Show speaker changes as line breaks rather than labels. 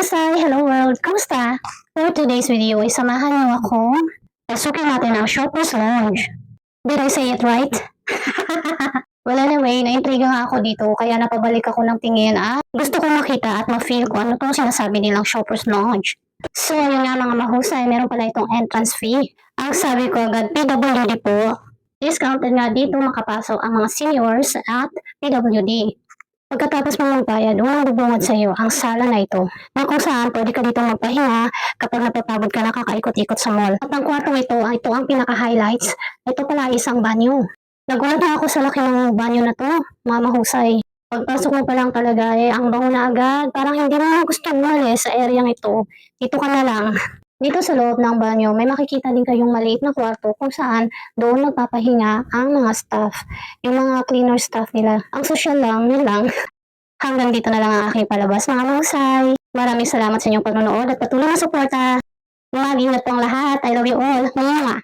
mahusay! Hello world! Kamusta? For today's video ay samahan niyo ako. Pasukin natin ang Shoppers Lounge. Did I say it right? Well anyway, na-intriga nga ako dito kaya napabalik ako ng tingin at gusto ko makita at ma-feel kung ano itong sinasabi nilang Shoppers Lounge. So yun nga mga mahusay, meron pala itong entrance fee. Ang sabi ko agad, PWD po. Discounted nga dito makapasok ang mga seniors at PWD. Pagkatapos mong magbayad, unang bubungad sa iyo ang sala na ito na kung saan pwede ka dito magpahinga kapag napapagod ka na kakaikot-ikot sa mall. At ang kwartong ito ang pinaka-highlights. Ito pala isang banyo. Nagulat na ako sa laki ng banyo na to, mga mahusay. Pagpasok mo pa lang talaga ang bango na agad. Parang hindi mo gusto umalis sa areang ito. Dito ka na lang. Dito sa loob ng banyo, may makikita din kayong maliit na kwarto kung saan doon nagpapahinga ang mga staff, yung mga cleaner staff nila. Ang social lang, yun lang. Hanggang dito na lang ang aking palabas mga mahusay. Maraming salamat sa inyong panonood at patuloy na suporta. Mag-ingat pong lahat. I love you all. Mga